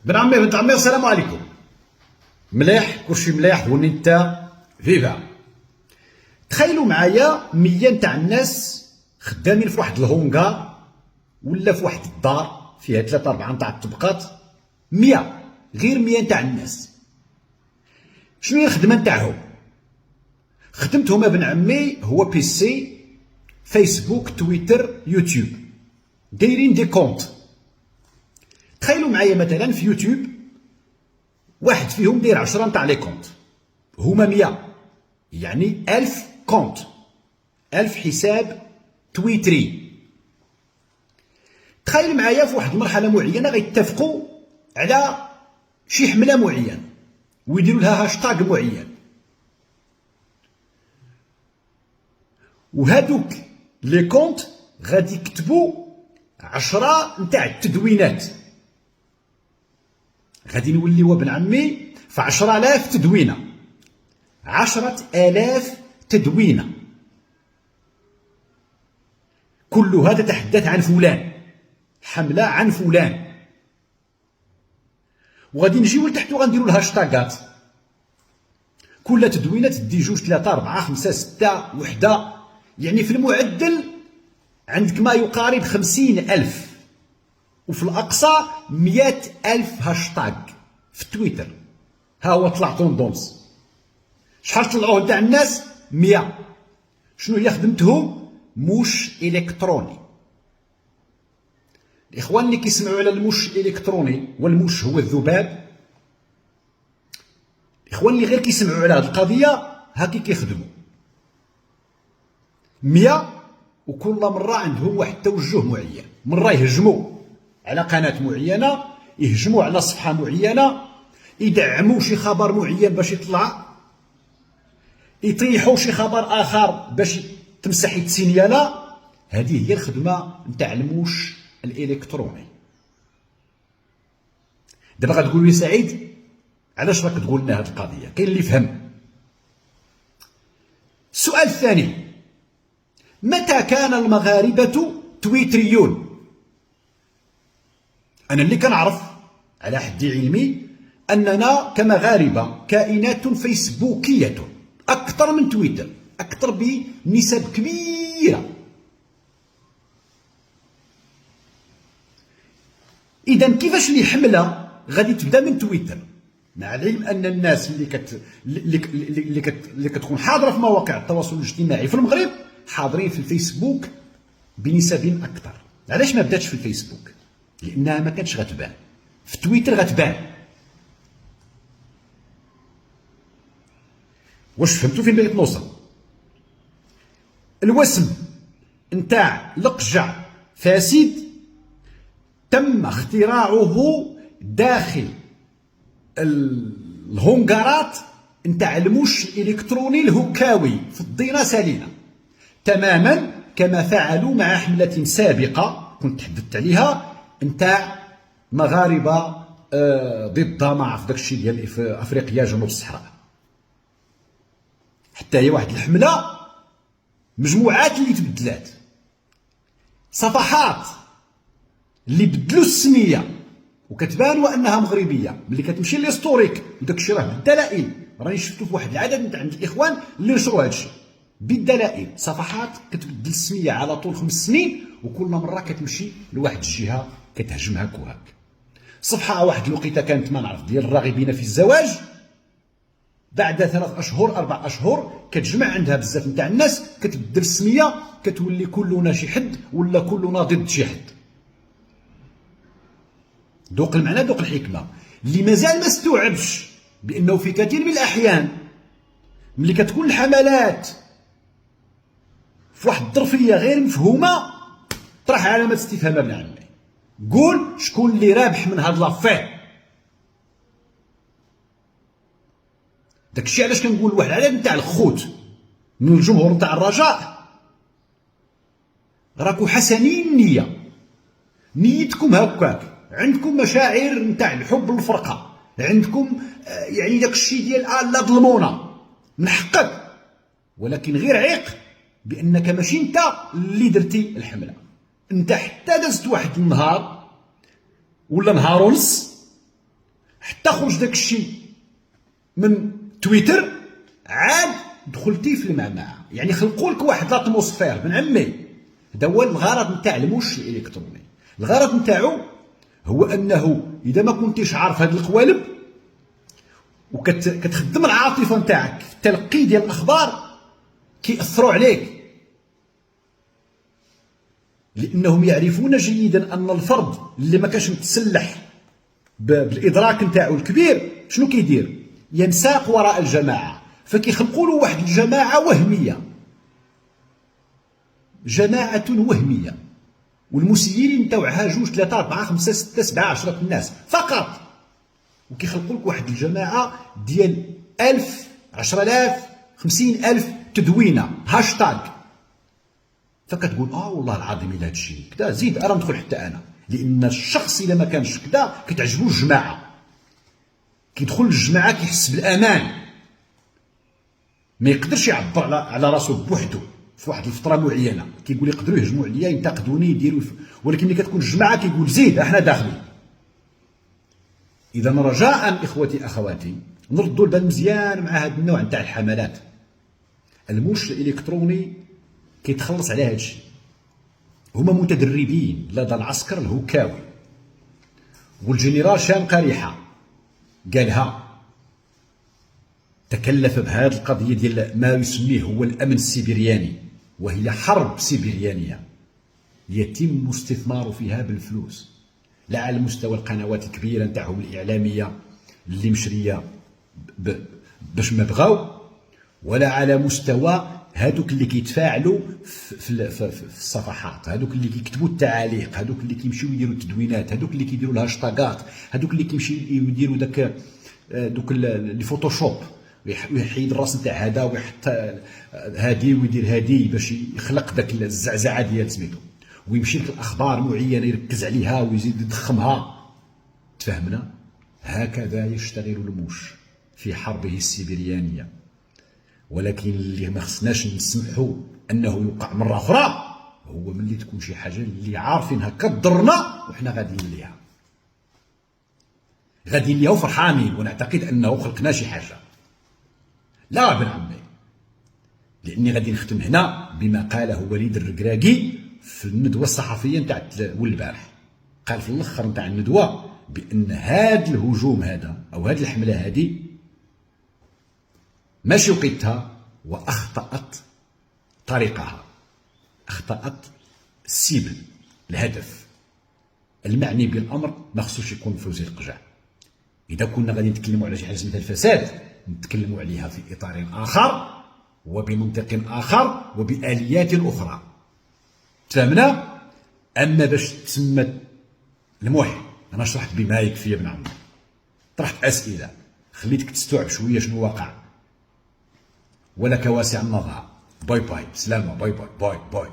بن عمي بنت عمي السلام عليكم. مليح كلشي مليح ونتا فيفا. تخيلوا معايا 100 نتاع الناس خدامين في واحد الهونغار ولا في واحد الدار فيها 3 4 نتاع الطبقات. 100 غير 100 نتاع الناس. شنو هي الخدمه نتاعهم؟ خدمتهم ابن عمي هو بيسي، فيسبوك، تويتر، يوتيوب، دايرين دي كونت. تخيلوا معايا مثلا في يوتيوب واحد فيهم داير 10 نتاع لي كونت، هما 100 يعني 1000 كونت، 1000 حساب تويتري. تخيل معايا في واحد المرحله معينه غيتفقوا على شي حمله معينه ويديروا لها هاشتاغ معين، وهادوك لي كونت غادي يكتبوا 10 نتاع التدوينات. غادي نوليو ابن عمي في 10,000 تدوينه، 10,000 تدوينه، كلها تتحدث عن فلان، حمله عن فلان. وغادي نجيو لتحت وغنديروا الهاشتاغات، كل تدوينه تدي 2 3 4 5 6 وحده، يعني في المعدل عندك ما يقارب 50,000 وفي الأقصى 100,000 هاشتاغ في تويتر. ها هو طلع طوندونس. شحال طلعوه تاع الناس؟ 100. شنو هي خدمتهم؟ موش إلكتروني. الإخوان اللي كيسمعوا على الموش الإلكتروني، والموش هو الذباب، الإخوان اللي غير كيسمعوا على هذه القضية هاكي كيخدموا 100، وكل مرة عندهم واحد التوجه معين. مرة يهجموا على قناة معينة، يهجموا على صفحة معينة، يدعموا شي خبر معين باش يطلع، يطيحوا شي خبر آخر باش تمسح السينيالة. هذه هي الخدمة نتاع الموش الإلكتروني. دابا غتقول لي سعيد علاش راك تقول لنا هذه القضية؟ كاين اللي يفهم. السؤال الثاني: متى كان المغاربة تويتريون؟ أنا اللي كنعرف على حد علمي أننا كمغاربة كائنات فيسبوكية أكثر من تويتر، أكثر بنسب كبيرة. إذا كيفاش لي حملة غادي تبدا من تويتر، مع العلم أن الناس اللي كتكون حاضرة في مواقع التواصل الاجتماعي في المغرب حاضرين في الفيسبوك بنسب أكثر. علاش ما بداتش في الفيسبوك؟ لأنها ما كانتش غتبان. في تويتر غتبان. واش فهمتوا فين بغيت نوصل؟ الوسم نتاع لقجع فاسد تم اختراعه داخل الهونغارات نتاع الموش الإلكتروني الهكاوي في الدينا سالينا، تماما كما فعلوا مع حملة سابقة كنت تحدثت عليها نتاع مغاربة ضد ما عرف داكشي ديال في افريقيا جنوب الصحراء. حتى هي واحد الحملة، مجموعات اللي تبدلات، صفحات اللي بدلوا السمية وكتبان انها مغربيه. ملي كتمشي ليستوريك وداك الشيء راه بالدلائل، راني شفتو في واحد العدد نتاع عند الاخوان اللي نشروا هذا الشيء بالدلائل. صفحات كتبدل السميه على طول 5 سنين، وكل مره كتمشي لواحد الجهه كتهجم هاك وهاك. صفحه واحد الوقيته كانت ما نعرف ديال الراغبين في الزواج، بعد 3 أشهر 4 أشهر كتجمع عندها بزاف نتاع الناس، كتبدل السميه، كتولي كلنا شي حد ولا كلنا ضد شي حد. دوق المعنى دوق الحكمه. اللي مازال ما استوعبش بانه في كثير من الاحيان ملي كتكون الحملات في واحد الظرفيه غير مفهومه، طرح علامه استفهام ابن عمي، قول شكون اللي رابح من هاد لافير. داكشي علاش كنقول واحد العدد نتاع الخوت من الجمهور نتاع الرجاء، راكو حسنين النيه، نيتكم هكاك، عندكم مشاعر نتاع الحب والفرقه، عندكم يعني داك الشيء ديال لا ظلمونا من حقك، ولكن غير عيق بانك ماشي انت اللي درتي الحمله. انت حتى دازت واحد النهار ولا نهار ونص حتى خرج داك الشيء من تويتر عاد دخلتي في المعمعه. يعني خلقوا لك واحد لاتموسفير بن عمي. هذا هو الغرض نتاع الموش الالكتروني. الغرض نتاعو هو انه اذا ما كنتيش عارف هذا القوالب وكتخدم العاطفه نتاعك في التلقي ديال الاخبار، كيأثروا عليك، لانهم يعرفون جيدا ان الفرد اللي ما كانش متسلح بالادراك نتاعو الكبير شنو كيدير؟ ينساق وراء الجماعه، فكيخلقوا له واحد الجماعه وهميه، جماعه وهميه، والمسيرين نتاعها 2 3 4 5 6 7 10 الناس فقط، وكيخلقوا لك واحد الجماعه ديال 1000 10000 50000 تدوينه هاشتاغ، فكتقول والله العظيم الا هادشي كذا زيد انا ندخل حتى انا. لان الشخص الا ما كانش كذا كتعجبو الجماعه، كيدخل للجماعه كيحس بالامان، ما يقدرش يعبر على راسو بوحدو في واحد الفتره معينه، كيقول يقدروا يهجموا عليا ينتقدوني يديروا، ولكن ملي كتكون الجماعه كيقول زيد احنا داخلين. اذا رجاء اخوتي اخواتي نردوا البال مزيان مع هذا النوع نتاع الحملات. الموش الالكتروني كيتخلص على هذا الشيء. هما متدربين لدى العسكر الهكاوي، والجنرال شام قريحه قالها، تكلف بهذه القضيه ديال ما يسميه هو الامن السيبرياني، وهي حرب سيبريانيه يتم استثمار فيها بالفلوس، لا على مستوى القنوات الكبيره نتاعهم الاعلاميه اللي مشريه باش ما بغاو، ولا على مستوى هادوك اللي كيتفاعلوا في الصفحات، هادوك اللي كيكتبوا التعاليق، هادوك اللي كيمشيو يديروا التدوينات، هادوك اللي كيديروا الهاشتاغات، هادوك اللي كيمشيو يديروا دوك الفوتوشوب، ويحيد الراس نتاع هذا ويحط هادي ويدير هادي باش يخلق داك الزعزعه ديال سميتو، ويمشي لك الاخبار معينه يركز عليها ويزيد يضخمها. تفهمنا؟ هكذا يشتغل الموش في حربه السيبريانيه. ولكن اللي ما خصناش نسمحوا انه يوقع مره اخرى هو ملي تكون شي حاجه اللي عارفينها كضرنا وحنا غاديين ليها، غاديين ليها وفرحانين ونعتقد انه خلقنا شي حاجه. لا بن عمي، لاني غادي نختم هنا بما قاله وليد الركراكي في الندوه الصحفيه نتاع البارح. قال في الاخر نتاع الندوه بان هذا الهجوم هذا او هذه الحمله هذه ماشي وقيتها واخطات طريقها، اخطات السيبل، الهدف المعني بالامر ما خصوش يكون فوزي القجع. اذا كنا غادي نتكلموا على شي حاجه سميتها الفساد نتكلموا عليها في اطار اخر وبمنطق اخر وباليات اخرى. تفهمنا؟ اما باش تسمى المهم انا شرحت بما يكفي يا ابن عمي، طرحت اسئله خليتك تستوعب شويه شنو واقع، ولك واسع النظر. باي باي، سلامه، باي باي باي باي.